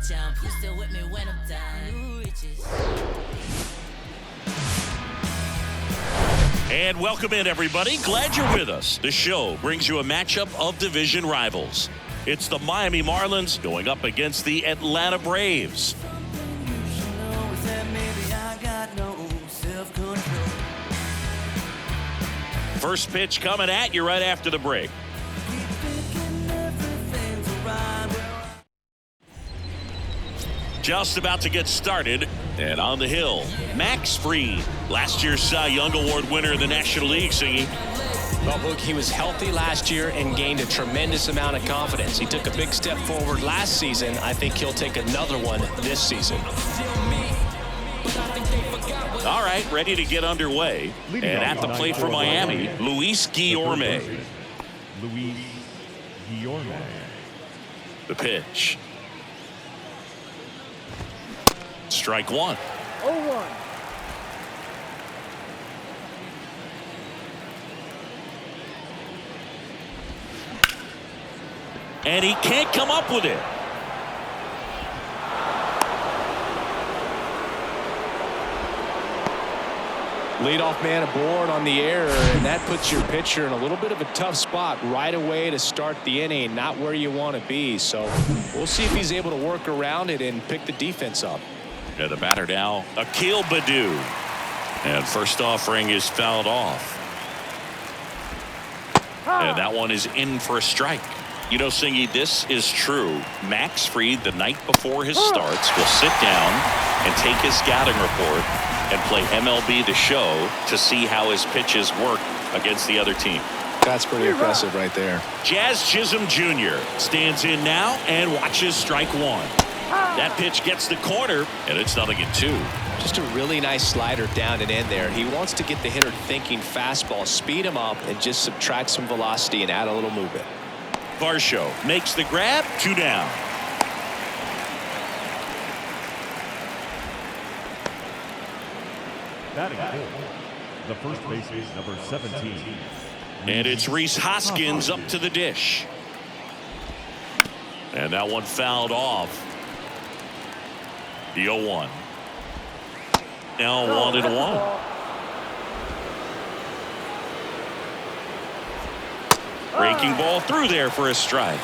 jump. You still with me when I'm done. New riches. And welcome in, everybody. Glad you're with us. The show brings you a matchup of division rivals. It's the Miami Marlins going up against the Atlanta Braves. First pitch coming at you right after the break. Just about to get started, and on the hill, Max Fried, last year's Cy Young Award winner in the National League, singing. Well, Boog, he was healthy last year and gained a tremendous amount of confidence. He took a big step forward last season. I think he'll take another one this season. All right, ready to get underway. And at the plate for Miami, Luis Guillorme. Luis Guillorme. The pitch. Strike one. 0-1. And he can't come up with it. Leadoff man aboard on the error, and that puts your pitcher in a little bit of a tough spot right away to start the inning, not where you want to be. So we'll see if he's able to work around it and pick the defense up. And the batter now, Akil Baddoo. And first offering is fouled off. And that one is in for a strike. You know, Singy, this is true. Max Fried, the night before his starts, will sit down and take his scouting report and play MLB The Show to see how his pitches work against the other team. That's pretty impressive right there. Jazz Chisholm Jr. stands in now and watches strike one. That pitch gets the corner, and it's 0-2. Just a really nice slider down and in there. He wants to get the hitter thinking fastball, speed him up, and just subtract some velocity and add a little movement. Varsho makes the grab, 2 down. Batting fourth, the first baseman, number 17. And it's Rhys Hoskins up to the dish. And that one fouled off. The 0-1. Now 1-1. Breaking ball through there for a strike.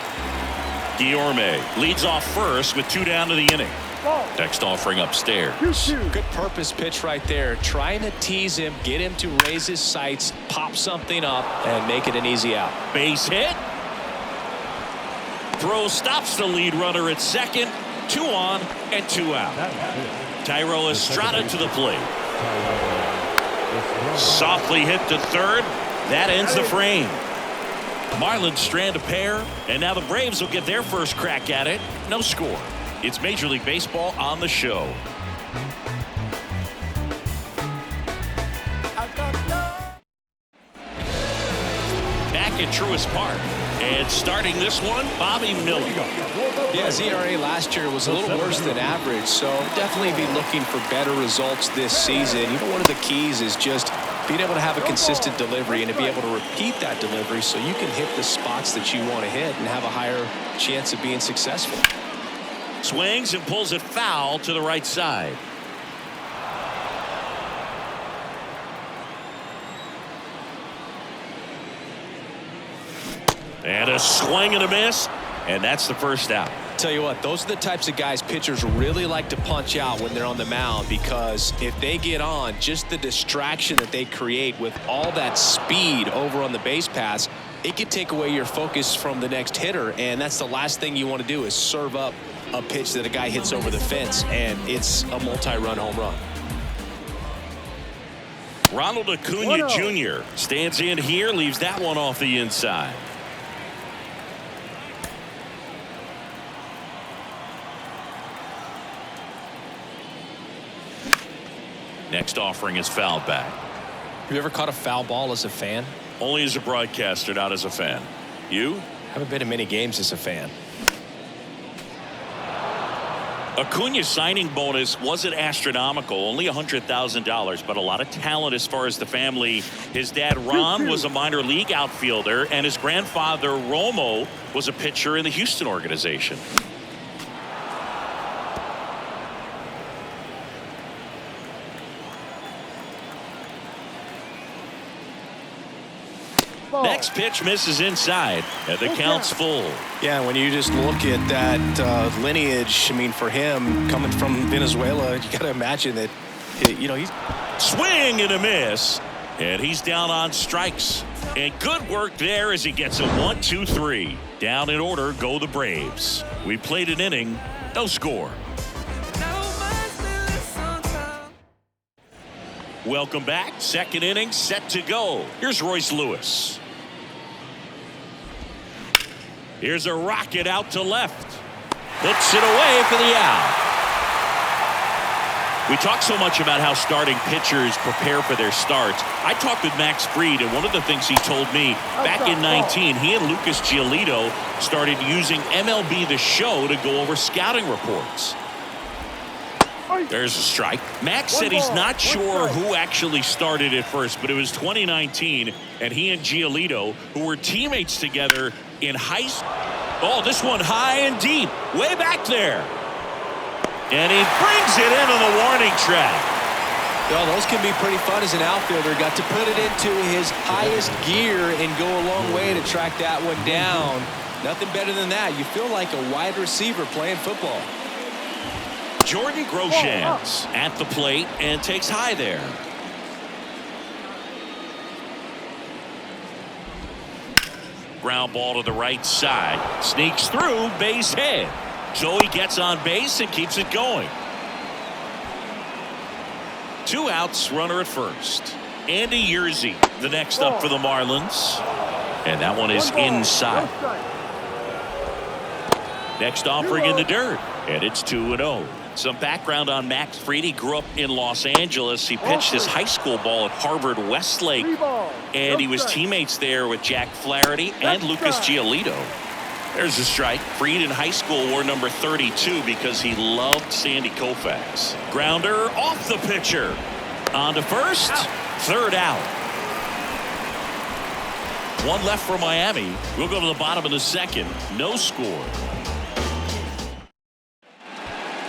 Guillorme leads off first with 2 down to the inning. Next offering upstairs. Good purpose pitch right there. Trying to tease him, get him to raise his sights, pop something up, and make it an easy out. Base hit. Throw stops the lead runner at second. 2 on and 2 out. Thairo Estrada to the plate. Softly hit to third. That ends the frame. Marlins strand a pair, and now the Braves will get their first crack at it. No score. It's Major League Baseball on the show. Back at Truist Park. And starting this one, Bobby Miller. Yeah, his ERA last year was a little worse than average, so definitely be looking for better results this season. You know, one of the keys is just being able to have a consistent delivery and to be able to repeat that delivery so you can hit the spots that you want to hit and have a higher chance of being successful. Swings and pulls it foul to the right side. And a swing and a miss, and that's the first out. Tell you what, those are the types of guys pitchers really like to punch out when they're on the mound, because if they get on, just the distraction that they create with all that speed over on the base pass, it could take away your focus from the next hitter, and that's the last thing you want to do is serve up a pitch that a guy hits over the fence, and it's a multi-run home run. Ronald Acuna Jr. stands in here, leaves that one off the inside. Next offering is fouled back. Have you ever caught a foul ball as a fan? Only as a broadcaster, not as a fan. You? Haven't been to many games as a fan. Acuna's signing bonus wasn't astronomical, only $100,000, but a lot of talent as far as the family. His dad, Ron, was a minor league outfielder, and his grandfather, Romo, was a pitcher in the Houston organization. Next pitch misses inside, and the count's full. Yeah, when you just look at that lineage, I mean, for him coming from Venezuela, you got to imagine that, he's Swing and a miss, and he's down on strikes. And good work there as he gets a 1-2-3. Down in order go the Braves. We played an inning, no score. Welcome back. Second inning set to go. Here's Royce Lewis. Here's a rocket out to left. Puts it away for the out. We talk so much about how starting pitchers prepare for their starts. I talked with Max Fried, and one of the things he told me back in 19, he and Lucas Giolito started using MLB The Show to go over scouting reports. There's a strike. Max said he's not sure who actually started at first, but it was 2019, and he and Giolito, who were teammates together in high school. Oh, this one high and deep, way back there. And he brings it into the warning track. Well, those can be pretty fun as an outfielder. Got to put it into his highest gear and go a long way to track that one down. Nothing better than that. You feel like a wide receiver playing football. Jordan Groshans at the plate and takes high there. Ground ball to the right side. Sneaks through, base hit. So he gets on base and keeps it going. 2 outs, runner at first. Andy Yerzy, the next up for the Marlins. And that one is inside. Next offering in the dirt. And it's 2-0. Some background on Max Fried. He grew up in Los Angeles. He pitched his high school ball at Harvard Westlake. And he was teammates there with Jack Flaherty and Lucas Giolito. There's a strike. Fried in high school wore number 32 because he loved Sandy Koufax. Grounder off the pitcher. On to first. Third out. One left for Miami. We'll go to the bottom of the second. No score.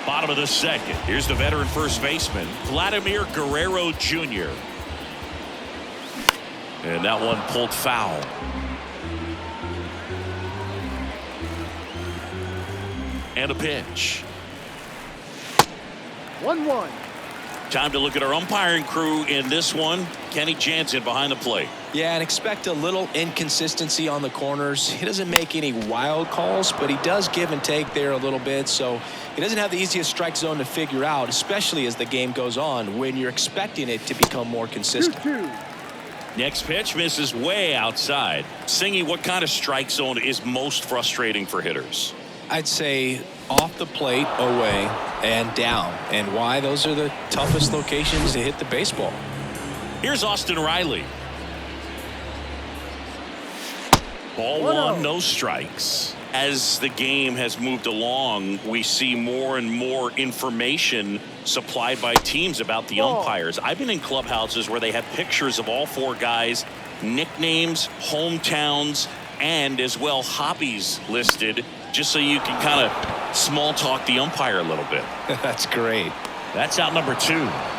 Bottom of the second. Here's the veteran first baseman, Vladimir Guerrero Jr. And that one pulled foul. And a pitch. 1-1. Time to look at our umpiring crew in this one. Kenny Jansen behind the plate. Yeah, and expect a little inconsistency on the corners. He doesn't make any wild calls, but he does give and take there a little bit. So he doesn't have the easiest strike zone to figure out, especially as the game goes on when you're expecting it to become more consistent. 2-2. Next pitch misses way outside. Singy, what kind of strike zone is most frustrating for hitters? I'd say off the plate, away, and down. And why? Those are the toughest locations to hit the baseball. Here's Austin Riley. Ball 1, no strikes. As the game has moved along, we see more and more information supplied by teams about the umpires. I've been in clubhouses where they have pictures of all 4 guys, nicknames, hometowns, and as well hobbies listed, just so you can kind of small talk the umpire a little bit. That's great. That's out number 2.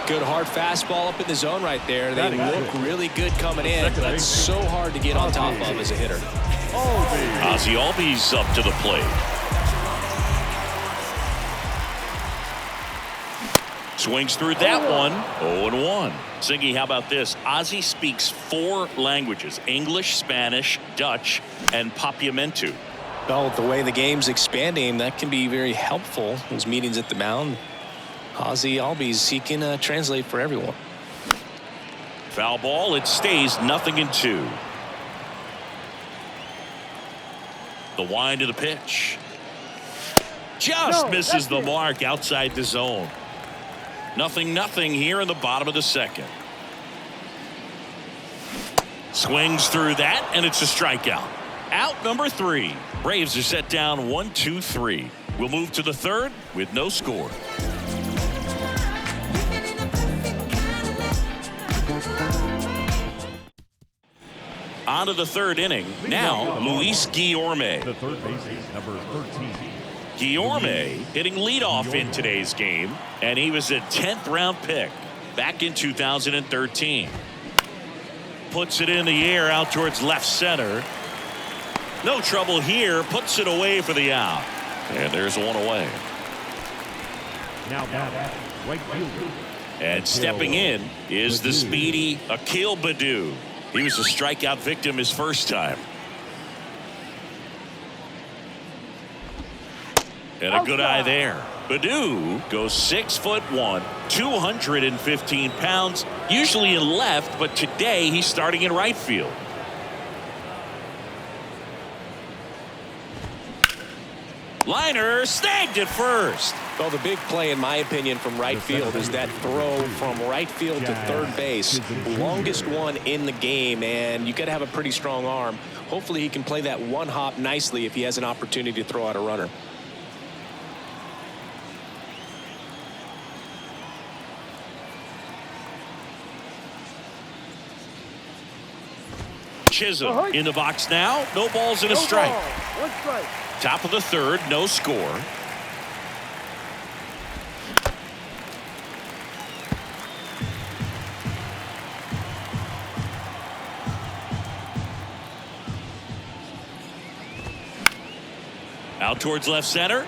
Good hard fastball up in the zone right there. They look really good coming in. That's so hard to get on top of as a hitter. Ozzie Albies up to the plate. Swings through that one. 0-1. Singy, how about this? Ozzie speaks 4 languages: English, Spanish, Dutch, and Papiamentu. Well, the way the game's expanding, that can be very helpful. Those meetings at the mound. Ozzie Albies, he can translate for everyone. Foul ball. It stays 0-2. The wind of the pitch. Just misses the mark outside the zone. 0-0 here in the bottom of the second. Swings through that, and it's a strikeout. Out number 3. Braves are set down 1-2-3. We'll move to the third with no score. On to the third inning. Now, Luis Guillorme. The third baseman, number 13. Guillorme hitting leadoff in today's game, and he was a 10th round pick back in 2013. puts it in the air out towards left center. No trouble here. Puts it away for the out. And there's one away. Now back, right fielder. And stepping in is the speedy Akil Baddoo. He was a strikeout victim his first time. And a good eye there. Baddoo goes 6'1", 215 pounds, usually in left, but today he's starting in right field. Liner snagged at first. Well, the big play, in my opinion, from right field is that throw from right field to third base. Longest one in the game, and you got to have a pretty strong arm. Hopefully he can play that one hop nicely if he has an opportunity to throw out a runner. Chisholm in the box now. No balls and a strike. One strike. Top of the third, no score. Out towards left center.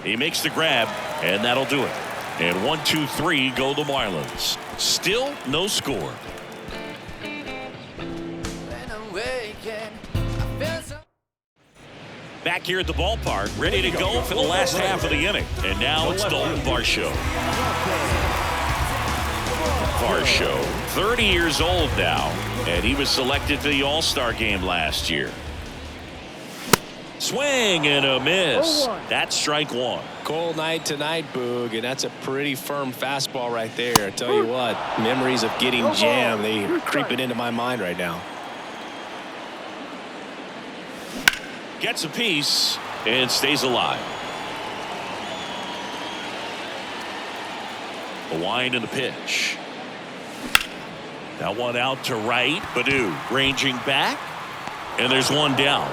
He makes the grab, and that'll do it. And 1-2-3 go the Marlins. Still no score. Back here at the ballpark, ready to go for the last half of the inning. And now it's Dalton Varsho. Varsho, 30 years old now, and he was selected for the All-Star game last year. Swing and a miss. That's strike one. Cold night tonight, Boog, and that's a pretty firm fastball right there. I tell you what, memories of getting jammed, they creeping into my mind right now. Gets a piece and stays alive. A wind in the pitch. That one out to right. Baddoo ranging back, and there's one down.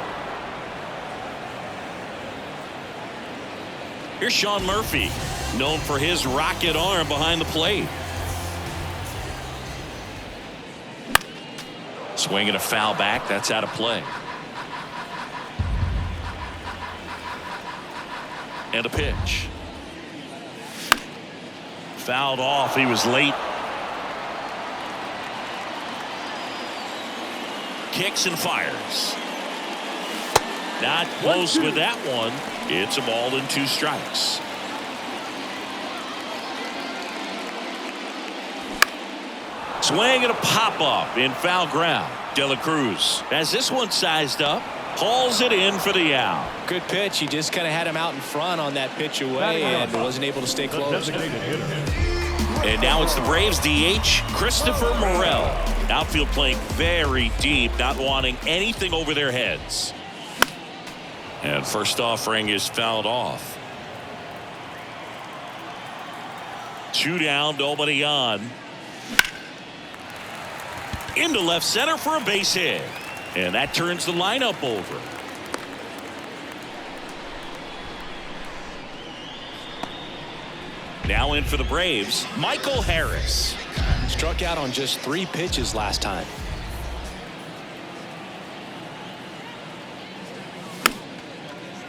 Here's Sean Murphy, known for his rocket arm behind the plate. Swing and a foul back. That's out of play. And a pitch. Fouled off. He was late. Kicks and fires. Not close with that one. It's a ball and 2 strikes. Swing and a pop-up in foul ground. De La Cruz has this one sized up. Hauls it in for the out. Good pitch. He just kind of had him out in front on that pitch away and wasn't able to stay close. And now it's the Braves DH, Christopher Morel. Outfield playing very deep, not wanting anything over their heads. And first offering is fouled off. 2 down, nobody on. Into left center for a base hit. And that turns the lineup over. Now in for the Braves, Michael Harris. Struck out on just 3 pitches last time.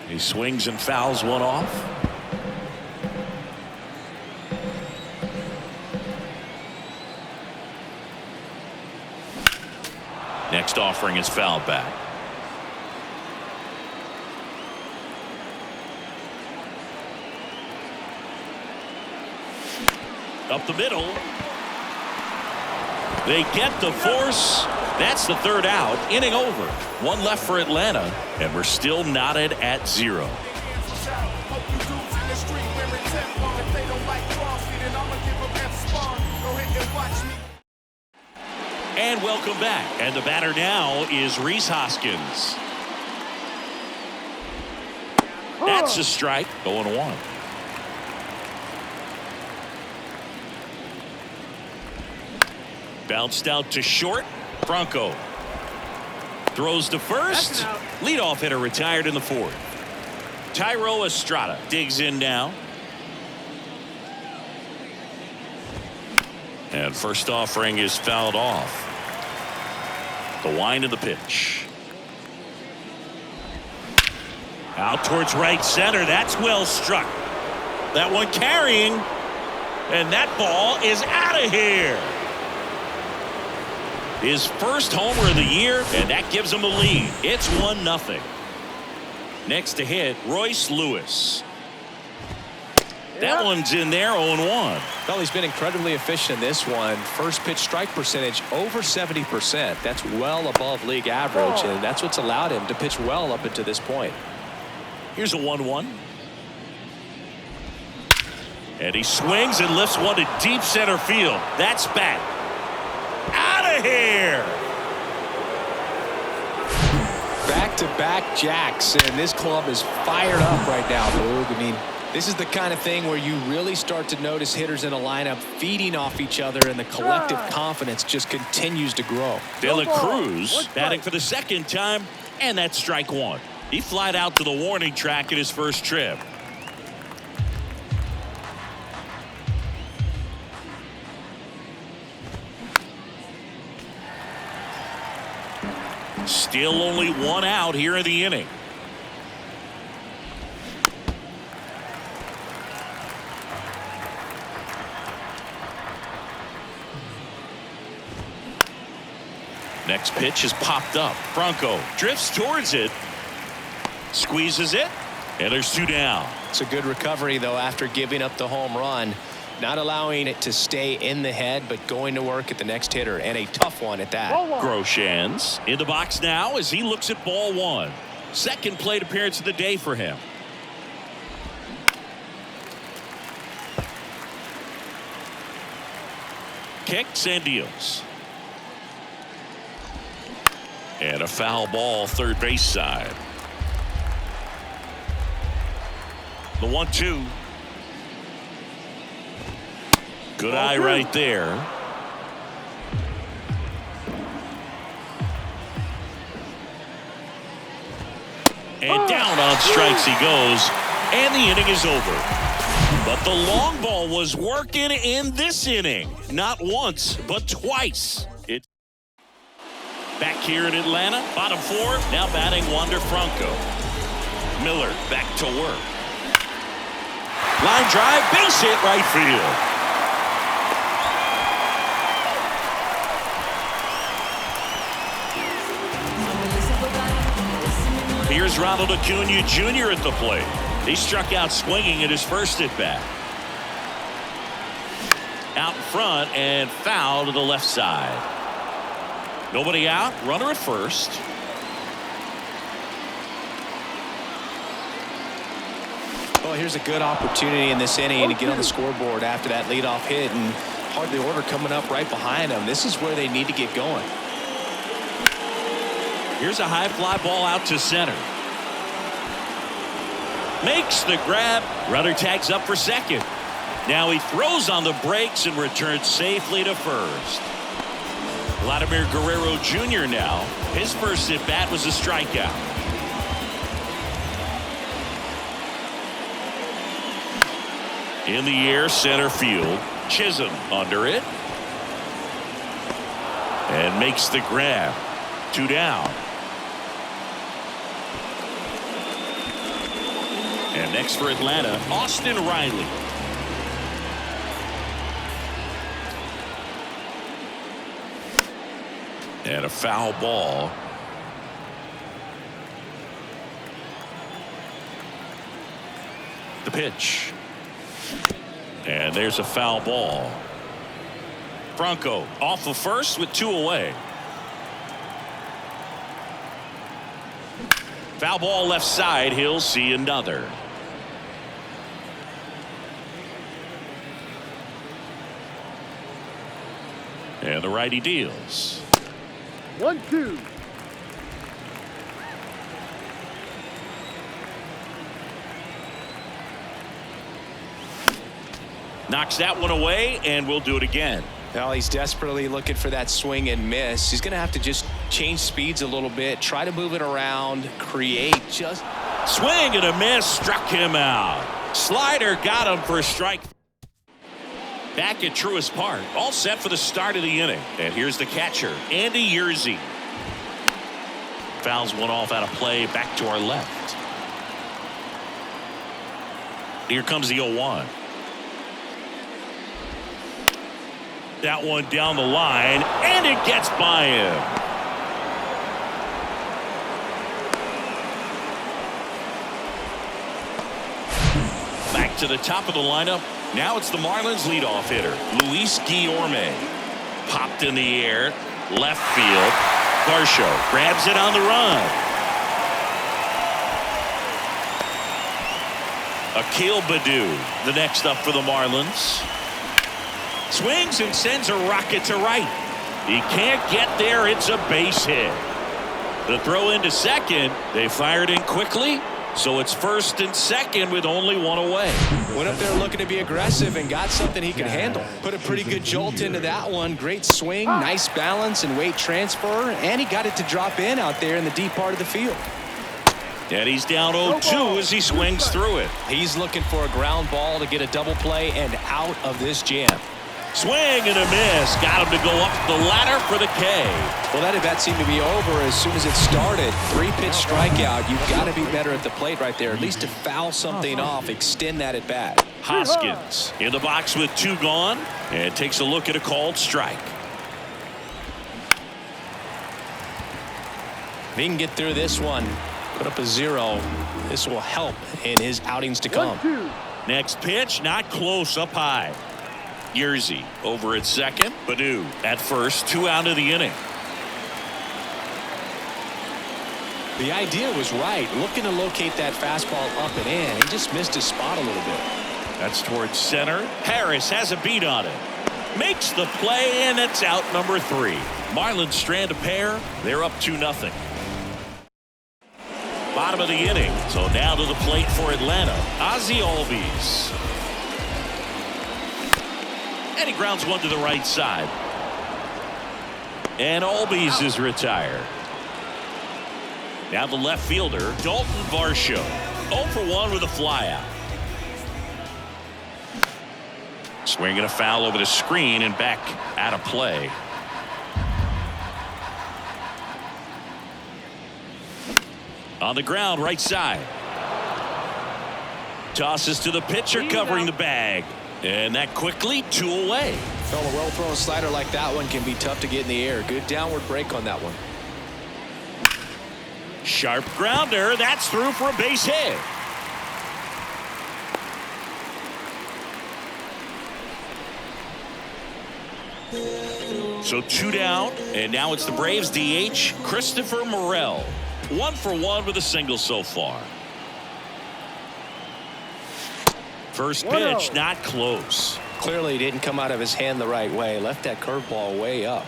He swings and fouls one off. Next offering is fouled back. Up the middle. They get the force. That's the 3rd out. Inning over. 1 left for Atlanta, and we're still knotted at 0. And welcome back. And the batter now is Rhys Hoskins. That's a strike. 0-1. Bounced out to short. Franco throws to first. Leadoff hitter retired in the 4th. Tyro Estrada digs in now. And first offering is fouled off. The wind of the pitch. Out towards right center. That's well struck. That one carrying. And that ball is out of here. His first homer of the year, and that gives him a lead. It's 1-0. Next to hit, Royce Lewis. That one's in there, 0-1. Well, he's been incredibly efficient in this one. First pitch strike percentage over 70%. That's well above league average, and that's what's allowed him to pitch well up until this point. Here's a 1-1. And he swings and lifts one to deep center field. That's back. Out of here. Back-to-back jacks, and this club is fired up right now, Boog. I mean, this is the kind of thing where you really start to notice hitters in a lineup feeding off each other, and the collective confidence just continues to grow. De La Cruz batting for the second time, and that's strike one. He flied out to the warning track in his first trip. Still only one out here in the inning. Next pitch is popped up. Franco drifts towards it. Squeezes it. And there's two down. It's a good recovery, though, after giving up the home run. Not allowing it to stay in the head, but going to work at the next hitter, and a tough one at that. Groshans in the box now as he looks at ball one. Second plate appearance of the day for him. Kicks and deals. And a foul ball third base side. The 1-2. Good eye right there. And down on strikes he goes. And the inning is over. But the long ball was working in this inning. Not once, but twice. Back here in Atlanta, bottom four, now batting Wander Franco. Miller back to work. Line drive, base hit, right field. Here's Ronald Acuna Jr. at the plate. He struck out swinging at his first at bat. Out in front and foul to the left side. Nobody out, runner at first. Well, here's a good opportunity in this inning to get on the scoreboard after that leadoff hit, and hardly order coming up right behind them. This is where they need to get going. Here's a high fly ball out to center. Makes the grab. Runner tags up for second. Now he throws on the brakes and returns safely to first. Vladimir Guerrero Jr. now. His first at bat was a strikeout. In the air, center field. Chisholm under it. And makes the grab. Two down. And next for Atlanta, Austin Riley. And a foul ball. The pitch. And there's a foul ball. Franco off of first with two away. Foul ball left side. He'll see another. And the righty deals. 1-2. Knocks that one away, and we'll do it again. Well, he's desperately looking for that swing and miss. He's going to have to just change speeds a little bit, try to move it around, create just. Swing and a miss, struck him out. Slider got him for a strike. Back at Truist Park, all set for the start of the inning. And here's the catcher, Andy Yerzy. Fouls one off out of play, back to our left. Here comes the 0-1. That one down the line, and it gets by him. Back to the top of the lineup. Now it's the Marlins leadoff hitter, Luis Guillorme. Popped in the air, left field. Varsho grabs it on the run. Akil Baddoo, the next up for the Marlins. Swings and sends a rocket to right. He can't get there. It's a base hit. The throw into second. They fired in quickly. So it's first and second with only one away. Went up there looking to be aggressive and got something he could handle. Put a pretty good jolt into that one. Great swing, nice balance and weight transfer. And he got it to drop in out there in the deep part of the field. And he's down 0-2 as he swings through it. He's looking for a ground ball to get a double play and out of this jam. Swing and a miss. Got him to go up the ladder for the K. Well, that at-bat seemed to be over as soon as it started. 3-pitch strikeout. You've got to be better at the plate right there, at least to foul something off, extend that at-bat. Hoskins in the box with 2 gone and takes a look at a called strike. If he can get through this one, put up a 0, this will help in his outings to come. 1-2. Next pitch, not close, up high. Yerzy over at second. Baddoo at first. 2 out of the inning. The idea was right. Looking to locate that fastball up and in. He just missed his spot a little bit. That's towards center. Harris has a beat on it. Makes the play, and it's out number 3. Marlins strand a pair. They're up 2-0. Bottom of the inning. So now to the plate for Atlanta. Ozzie Albies. And he grounds one to the right side. And Albies is retired. Now the left fielder, Dalton Varsho. 0 for 1 with a flyout. Swinging a foul over the screen and back out of play. On the ground, right side. Tosses to the pitcher, covering the bag. And that quickly 2 away. Fell a well-thrown slider like that one can be tough to get in the air. Good downward break on that one. Sharp grounder. That's through for a base hit. So 2 down, and now it's the Braves DH, Christopher Morel. 1 for 1 with a single so far. First pitch, not close. Clearly didn't come out of his hand the right way. Left that curveball way up.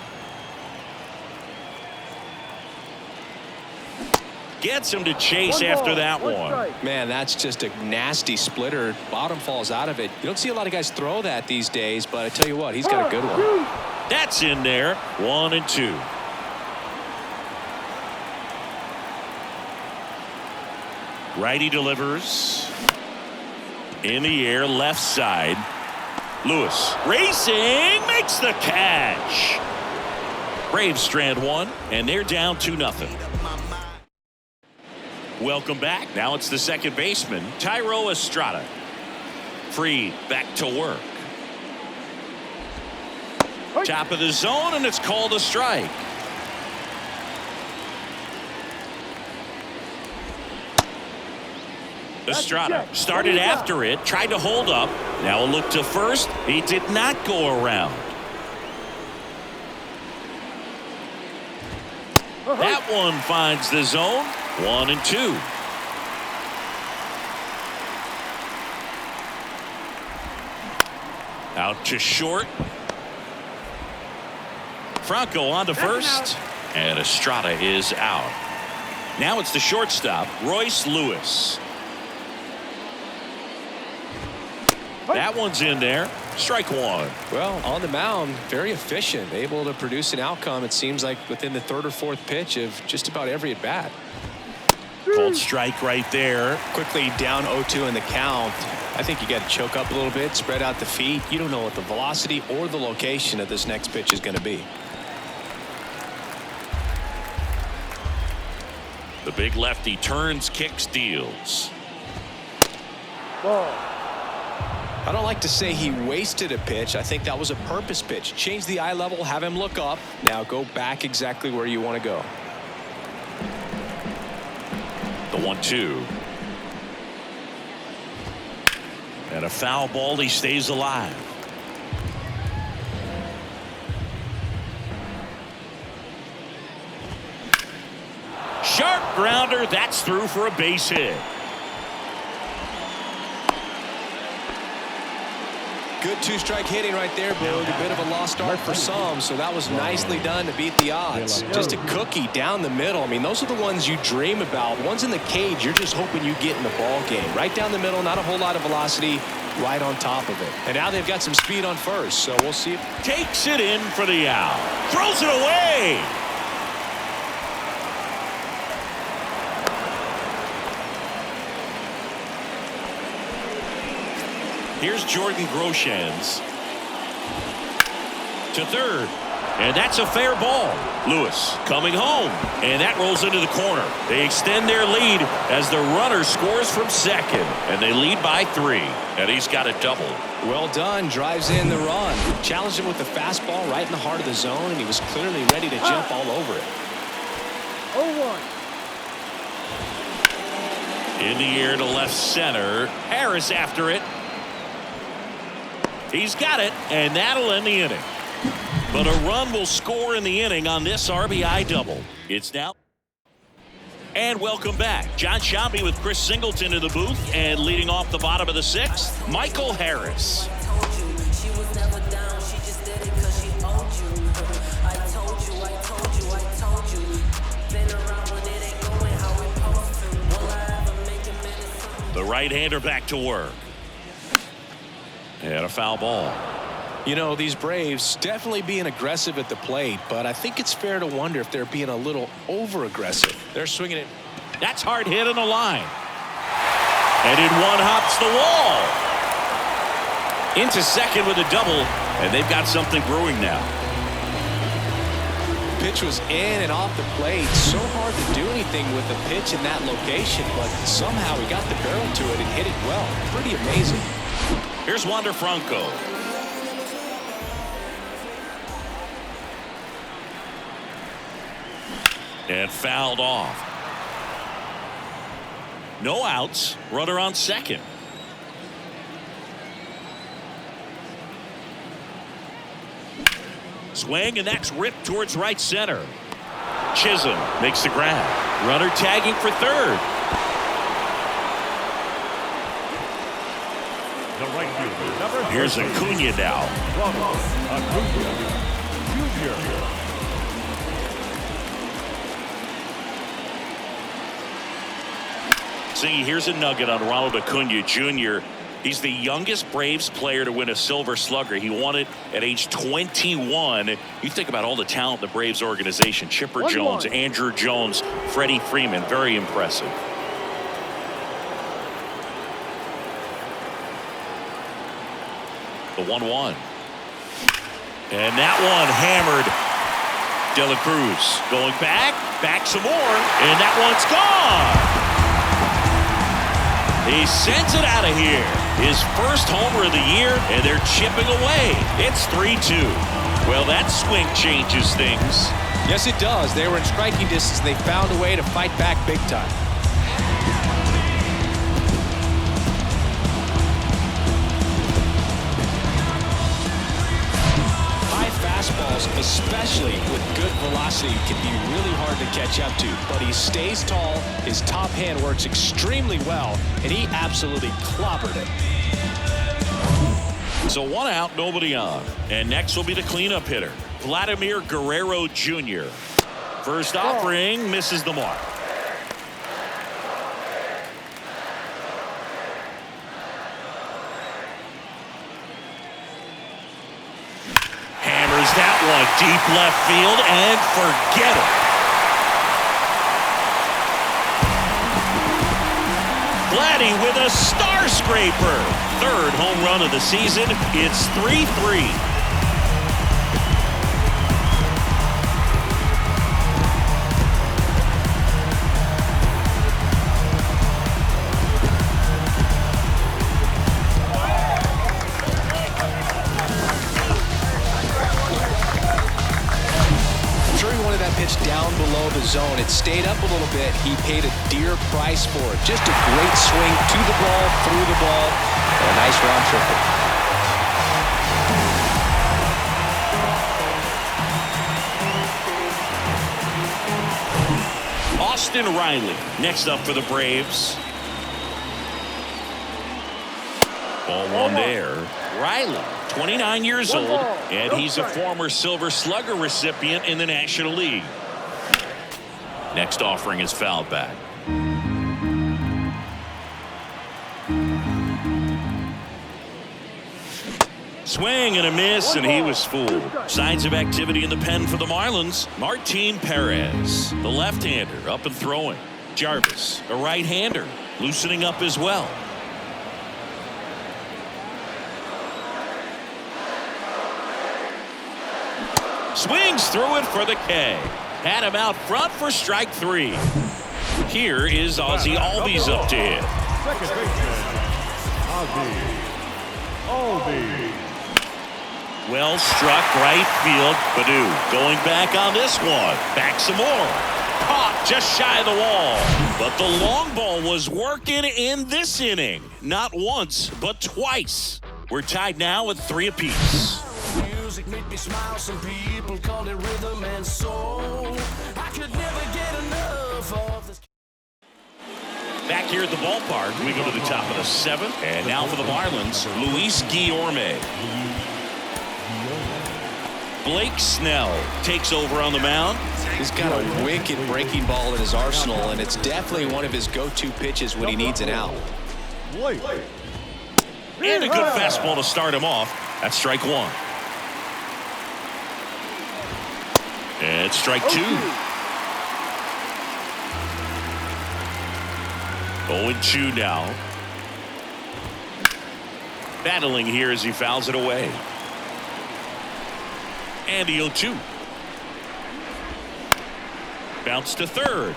Gets him to chase after that one. Man, that's just a nasty splitter. Bottom falls out of it. You don't see a lot of guys throw that these days, but I tell you what, he's got a good one. That's in there. 1-2. Righty delivers. In the air, left side. Lewis racing, makes the catch. Braves strand 1, and they're down 2-0. Welcome back. Now it's the second baseman, Thairo Estrada. Freed back to work. Top of the zone, and it's called a strike. Estrada started after it, tried to hold up. Now a look to first. He did not go around. That one finds the zone. 1-2. Out to short. Franco on to first. And Estrada is out. Now it's the shortstop, Royce Lewis. That one's in there. Strike 1. Well, on the mound, very efficient, able to produce an outcome, it seems like, within the 3rd or 4th pitch of just about every at-bat. Called strike right there. Quickly down 0-2 in the count. I think you got to choke up a little bit, spread out the feet. You don't know what the velocity or the location of this next pitch is going to be. The big lefty turns, kicks, deals. Ball. I don't like to say he wasted a pitch. I think that was a purpose pitch. Change the eye level, have him look up. Now go back exactly where you want to go. The 1-2. And a foul ball. He stays alive. Sharp grounder. That's through for a base hit. Good two-strike hitting right there, Boog. A bit of a lost start for some, so that was nicely done to beat the odds. Just a cookie down the middle. I mean, those are the ones you dream about. Ones in the cage, you're just hoping you get in the ball game. Right down the middle, not a whole lot of velocity, right on top of it. And now they've got some speed on first, so we'll see. Takes it in for the out. Throws it away. Here's Jordan Groshans to third, and that's a fair ball. Lewis coming home, and that rolls into the corner. They extend their lead as the runner scores from second, and they lead by 3, and he's got a double. Well done. Drives in the run. Challenged him with the fastball right in the heart of the zone, and he was clearly ready to jump all over it. 0-1. In the air to left center. Harris after it. He's got it, and that'll end the inning. But a run will score in the inning on this RBI double. It's now. And welcome back. John Shambi with Chris Singleton in the booth, and leading off the bottom of the 6th, Michael Harris. The right-hander back to work. And a foul ball. You know, these Braves definitely being aggressive at the plate, but I think it's fair to wonder if they're being a little over-aggressive. They're swinging it. That's hard hit on the line. And in one hops the wall. Into second with a double, and they've got something brewing now. Pitch was in and off the plate. So hard to do anything with the pitch in that location, but somehow he got the barrel to it and hit it well. Pretty amazing. Here's Wander Franco. And fouled off. No outs. Runner on second. Swing, and that's ripped towards right center. Chisholm makes the grab. Runner tagging for third. The right fielder, number Here's Acuna now. Acuna Jr. See, here's a nugget on Ronald Acuna Jr. He's the youngest Braves player to win a Silver Slugger. He won it at age 21. You think about all the talent in the Braves organization. Chipper Jones, Andrew Jones, Freddie Freeman. Very impressive. The 1-1. And that one hammered. De La Cruz going back some more, and that one's gone. He sends it out of here. His first homer of the year, and they're chipping away. It's 3-2. Well, that swing changes things. Yes, it does. They were in striking distance. They found a way to fight back big time. Fastballs, especially with good velocity, can be really hard to catch up to, but he stays tall. His top hand works extremely well, and he absolutely clobbered it. So 1 out, nobody on, and next will be the cleanup hitter, Vladimir Guerrero Jr. First offering misses the mark. That one deep left field, and forget it. Vlad Yachty with a star scraper. Third home run of the season. It's 3-3. Pitch down below the zone. It stayed up a little bit. He paid a dear price for it. Just a great swing to the ball, through the ball, and a nice round triple. Austin Riley next up for the Braves. Ball one there. Riley, 29 years old, and he's a former Silver Slugger recipient in the National League. Next offering is fouled back. Swing and a miss, and he was fooled. Signs of activity in the pen for the Marlins. Martin Perez, the left-hander, up and throwing. Jarvis, a right-hander, loosening up as well. Swings through it for the K. Had him out front for strike 3. Here is Ozzie Albies up to hit. Second baseman, Ozzie Albies. Well struck right field. Badu going back on this one. Back some more. Caught just shy of the wall. But the long ball was working in this inning. Not once, but twice. We're tied now at 3 apiece. Music made me smile. Some people call it rhythm and soul. I could never get enough of this. Back here at the ballpark, we go to the top of the 7th. And now for the Marlins, Luis Guillorme. Blake Snell takes over on the mound. He's got a wicked breaking ball in his arsenal, and it's definitely one of his go-to pitches when he needs an out. And a good fastball to start him off. That's strike 1. And strike 2. 0-2 now. Battling here as he fouls it away. And the 0-2. Bounce to third.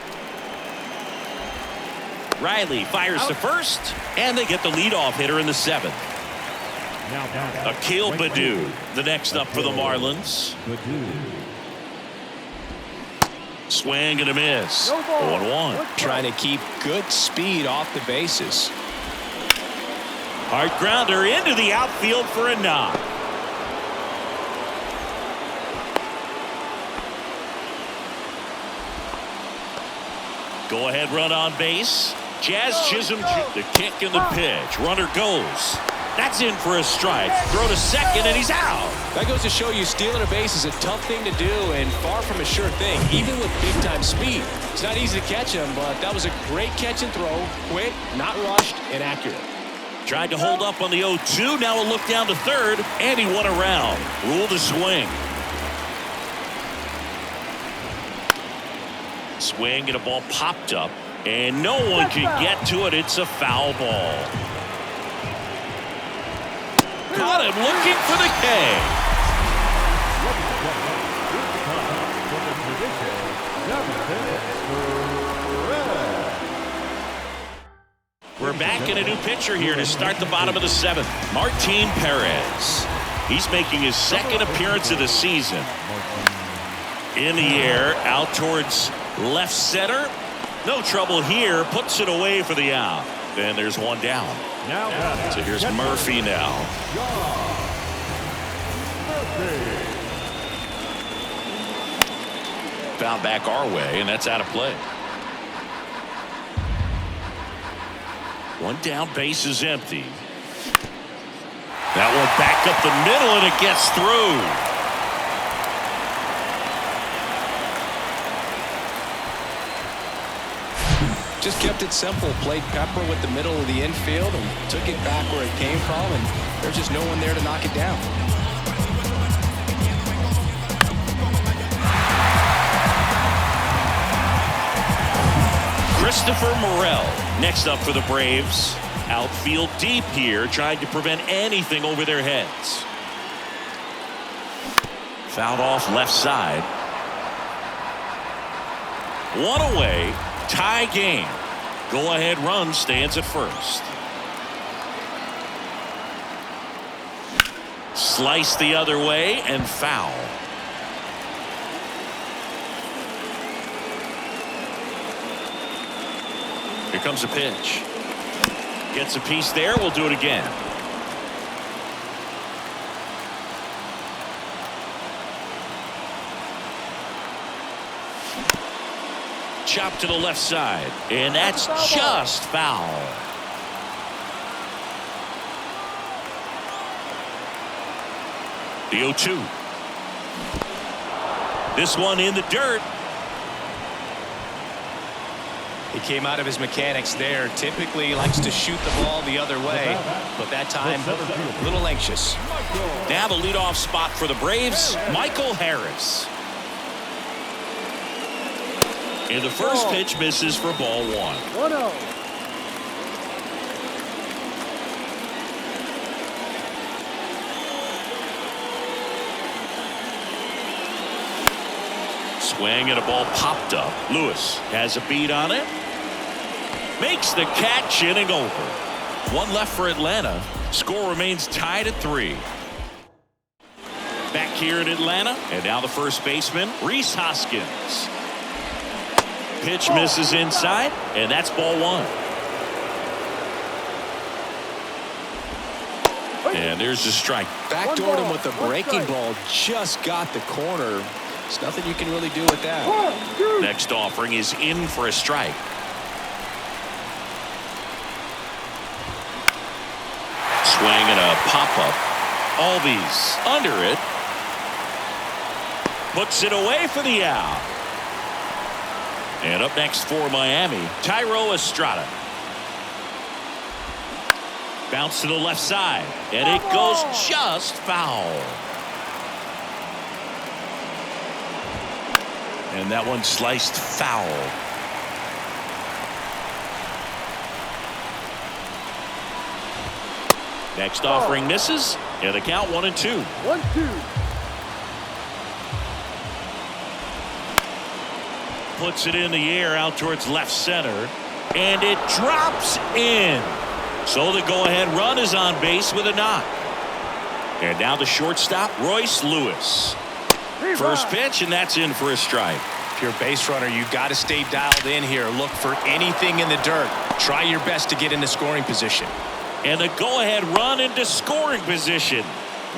Riley fires to first, and they get the leadoff hitter in the 7th. Akil Badu, the next up for the Marlins. Swing and a miss. 0-1. Trying to keep good speed off the bases. Hard grounder into the outfield for a knock. Go ahead run on base. Jazz Chisholm, the kick and the pitch. Runner goes. That's in for a strike. Throw to second and he's out. That goes to show you stealing a base is a tough thing to do and far from a sure thing, even with big time speed. It's not easy to catch him, but that was a great catch and throw. Quick, not rushed, and accurate. Tried to hold up on the 0-2. Now a look down to third, and he won around. Rule the swing. Swing and a ball popped up, and no one can get to it. It's a foul ball. Caught him looking for the K. We're back in a new pitcher here to start the bottom of the 7th. Martin Perez. He's making his 2nd appearance of the season. In the air, out towards left center. No trouble here. Puts it away for the out. And there's one down. So here's Murphy now. Foul back our way, and that's out of play. One down, base is empty. That one back up the middle, and it gets through. Just kept it simple, played pepper with the middle of the infield and took it back where it came from, and there's just no one there to knock it down. Christopher Morel Next up for the Braves, outfield deep here, trying to prevent anything over their heads. Fouled off left side. One away, tie game. Go-ahead run stands at first. Slice the other way and foul. Here comes a pitch. Gets a piece there. We'll do it again. Chop to the left side, and that's just foul. The 0-2. This one in the dirt. He came out of his mechanics there. Typically he likes to shoot the ball the other way, but that time a little anxious. Now the leadoff spot for the Braves, Michael Harris. And the first pitch misses for ball 1. 1-0. Swing and a ball popped up. Lewis has a beat on it. Makes the catch, inning over. One left for Atlanta. Score remains tied at 3. Back here in Atlanta, and now the first baseman, Rhys Hoskins. Pitch misses inside, and that's ball 1. And there's a strike. Backdoored him with the breaking ball. Just got the corner. There's nothing you can really do with that. Next offering is in for a strike. Swing and a pop-up. Albies under it. Puts it away for the out. And up next for Miami, Thairo Estrada. Bounce to the left side, and it goes just foul. And that one sliced foul. Next offering misses, and the count 1-2. 1-2. Puts it in the air out towards left center, and it drops in. So the go-ahead run is on base with a knock. And now the shortstop, Royce Lewis. First pitch, and that's in for a strike. If you're a base runner, you got to stay dialed in here. Look for anything in the dirt. Try your best to get into scoring position. And the go-ahead run into scoring position.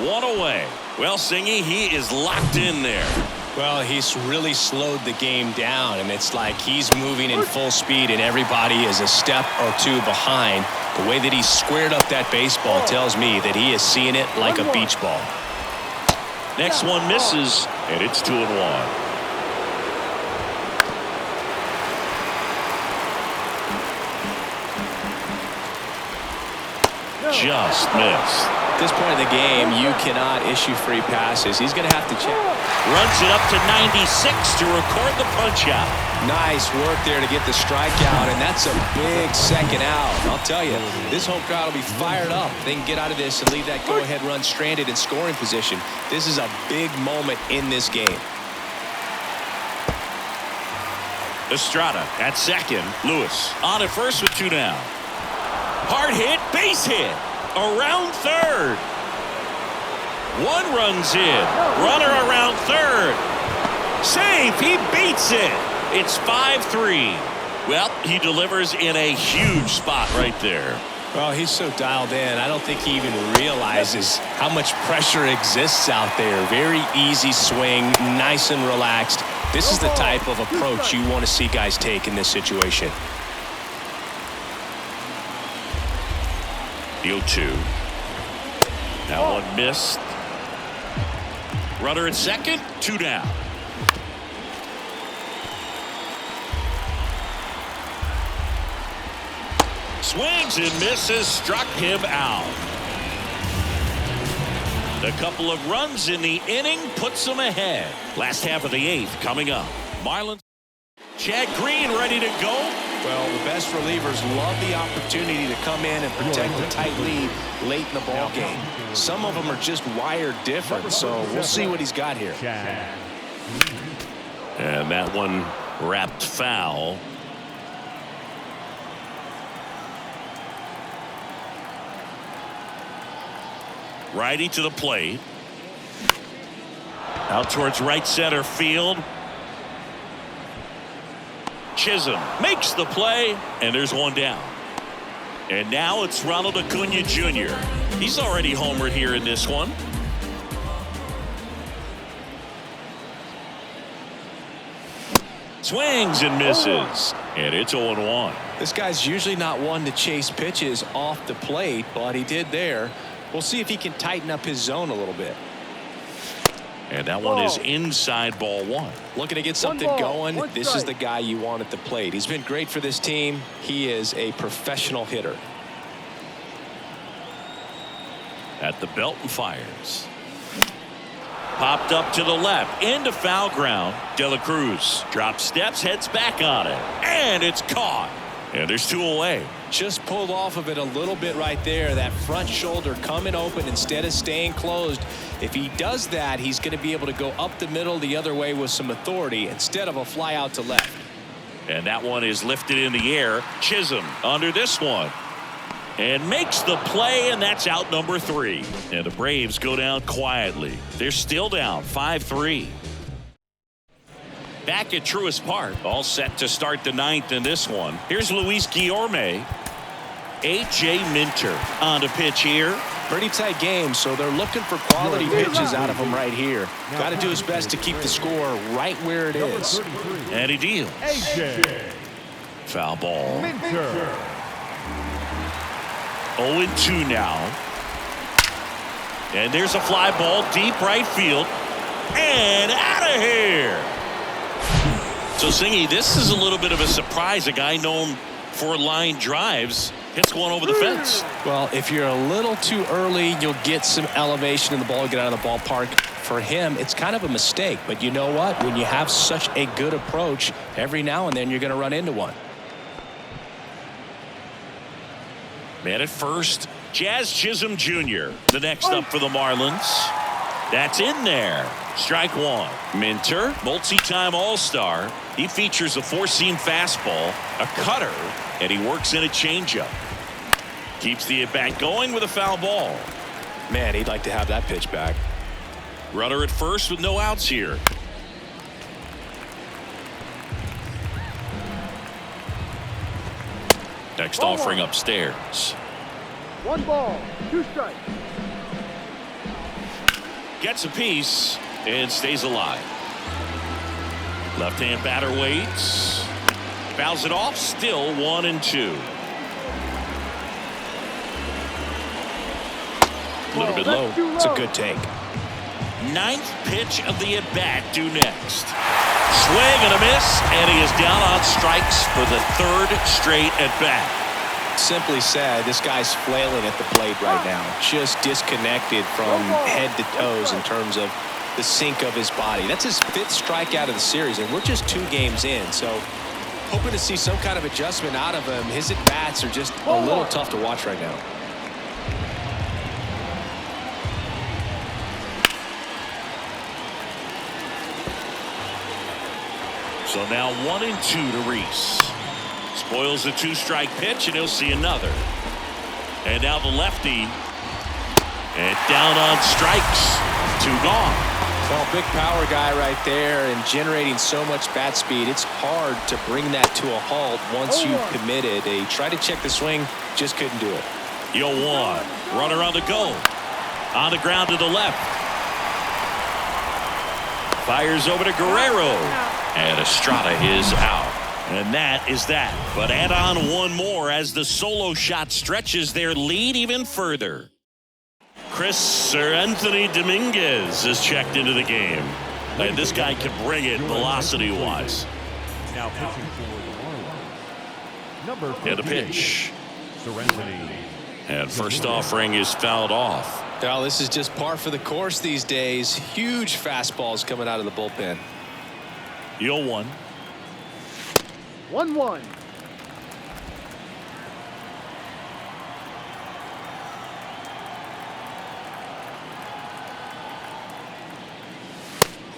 One away. Well, Singy, he is locked in there. Well, he's really slowed the game down, and it's like he's moving in full speed, and everybody is a step or two behind. The way that he squared up that baseball tells me that he is seeing it like a beach ball. Next one misses, and it's 2-1. Just missed. At this point in the game, you cannot issue free passes. He's going to have to check. Runs it up to 96 to record the punch out. Nice work there to get the strikeout, and that's a big second out. I'll tell you, this home crowd will be fired up. They can get out of this and leave that go-ahead run stranded in scoring position. This is a big moment in this game. Estrada at second. Lewis on at first with 2 down. Hard hit, base hit. Around third. One runs in. Runner around third. Safe. He beats it. It's 5-3. Well, he delivers in a huge spot right there. Well, he's so dialed in. I don't think he even realizes how much pressure exists out there. Very easy swing, nice and relaxed. This is the type of approach you want to see guys take in this situation. The 0-2. That one missed. Runner at second, 2 down. Swings and misses, struck him out. A couple of runs in the inning puts them ahead. Last half of the 8th coming up. Marlins. Chad Green ready to go. Well, the best relievers love the opportunity to come in and protect a tight lead late in the ball game. Some of them are just wired different, so we'll see what he's got here. And that one wrapped foul. Righty to the plate. Out towards right center field. Chisholm makes the play, and there's one down. And now it's Ronald Acuna Jr. He's already homered here in this one. Swings and misses, and it's 0-1. This guy's usually not one to chase pitches off the plate, but he did there. We'll see if he can tighten up his zone a little bit. And that one is inside ball one. Looking to get something going. This is the guy you want at the plate. He's been great for this team. He is a professional hitter. At the belt and fires. Popped up to the left into foul ground. De La Cruz drops steps, heads back on it, and it's caught. And there's two away. Just pulled off of it a little bit right there. That front shoulder coming open instead of staying closed. If he does that, he's going to be able to go up the middle the other way with some authority instead of a fly out to left. And that one is lifted in the air. Chisholm under this one. And makes the play, and that's out number 3. And the Braves go down quietly. They're still down 5-3. Back at Truist Park, all set to start the 9th in this one. Here's Luis Guillorme. A.J. Minter on the pitch here. Pretty tight game, so they're looking for quality pitches out of him right here. Got to do his best to keep the score right where it is. And he deals. Foul ball. 0-2 now. And there's a fly ball deep right field. And out of here. So, Singy, this is a little bit of a surprise. A guy known for line drives hits one over the fence. Well, if you're a little too early, you'll get some elevation in the ball, get out of the ballpark. For him, it's kind of a mistake. But you know what? When you have such a good approach, every now and then you're going to run into one. Man at first, Jazz Chisholm Jr. The next up for the Marlins. That's in there. Strike one. Minter, multi-time All-Star. He features a four-seam fastball, a cutter, and he works in a changeup. Keeps the at-bat going with a foul ball. Man, he'd like to have that pitch back. Runner at first with no outs here. Next offering upstairs. 1 ball, 2 strikes. Gets a piece and stays alive. Left-hand batter waits. Fouls it off. Still 1-2. A little bit low. It's a good take. 9th pitch of the at-bat due next. Swing and a miss, and he is down on strikes for the 3rd straight at-bat. Simply said, this guy's flailing at the plate right now. Just disconnected from head to toes in terms of the sink of his body. That's his 5th strikeout of the series, and we're just 2 games in. So hoping to see some kind of adjustment out of him. His at-bats are just a little tough to watch right now. So now 1-2 to Reese. Spoils the 2-strike pitch, and he'll see another. And now the lefty. And down on strikes. 2 gone. Well, big power guy right there and generating so much bat speed. It's hard to bring that to a halt once you've committed. They tried to check the swing, just couldn't do it. 0-1. Runner on the go. On the ground to the left. Fires over to Guerrero. And Estrada is out. And that is that. But add on one more as the solo shot stretches their lead even further. Anthony Dominguez is checked into the game. And this guy can bring it velocity-wise. Now pitching for the Marlins. Number 15. And a pitch. Serenity. And first offering is fouled off. Well, this is just par for the course these days. Huge fastballs coming out of the bullpen. 0-1. 1-1.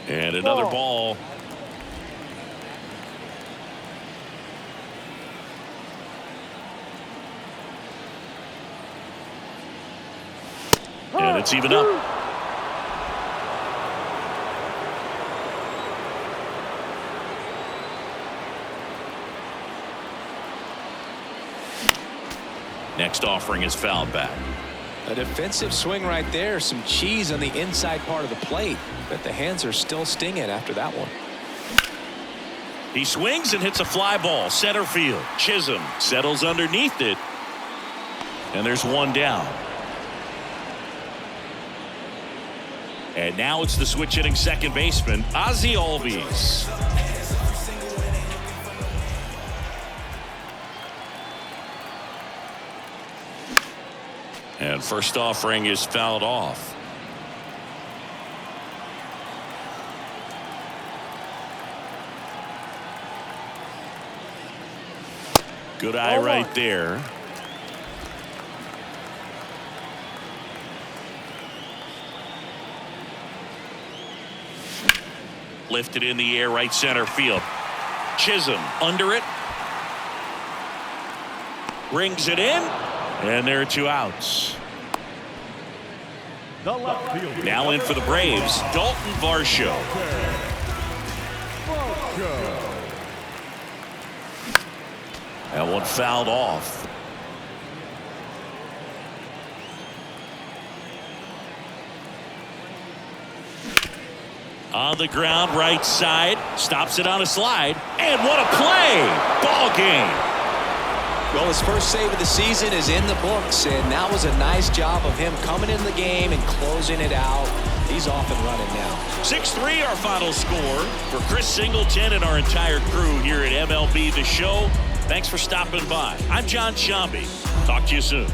And another ball. And it's even up. Next offering is fouled back. A defensive swing right there. Some cheese on the inside part of the plate. But the hands are still stinging after that one. He swings and hits a fly ball. Center field. Chisholm settles underneath it. And there's one down. And now it's the switch hitting second baseman, Ozzie Albies. And first offering is fouled off. Good eye right there. Lifted in the air, right center field. Chisholm under it. Rings it in. And there are two outs. The left fielder. Now in for the Braves, Dalton Varsho. And one fouled off. On the ground, right side, stops it on a slide, and what a play! Ball game. Well, his first save of the season is in the books, and that was a nice job of him coming in the game and closing it out. He's off and running now. 6-3 our final score for Chris Singleton and our entire crew here at MLB The Show. Thanks for stopping by. I'm John Shambi. Talk to you soon.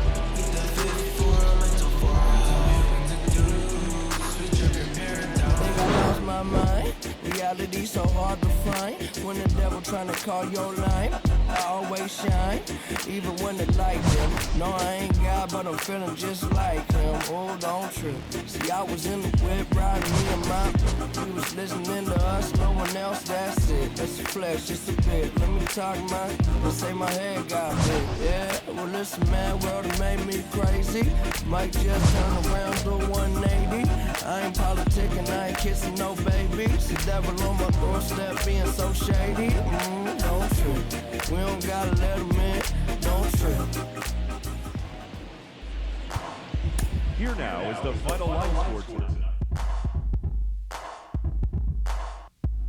Reality so hard to find. When the devil trying to call your line, I always shine, even when the light dim. No, I ain't God, but I'm feeling just like him. Oh, don't trip. See, I was in the whip riding me and my. We was listening to us, no one else. That's it. That's a flex, just a bit. Let me talk, man. Let's say my head got big. Yeah. Well, listen, man. World has made me crazy. Might just turn around to 180. I ain't politicking, I ain't kissing no babies. The devil on my doorstep being so shady. Don't trip. We don't gotta let him in. Don't trip. Here now is the final line score.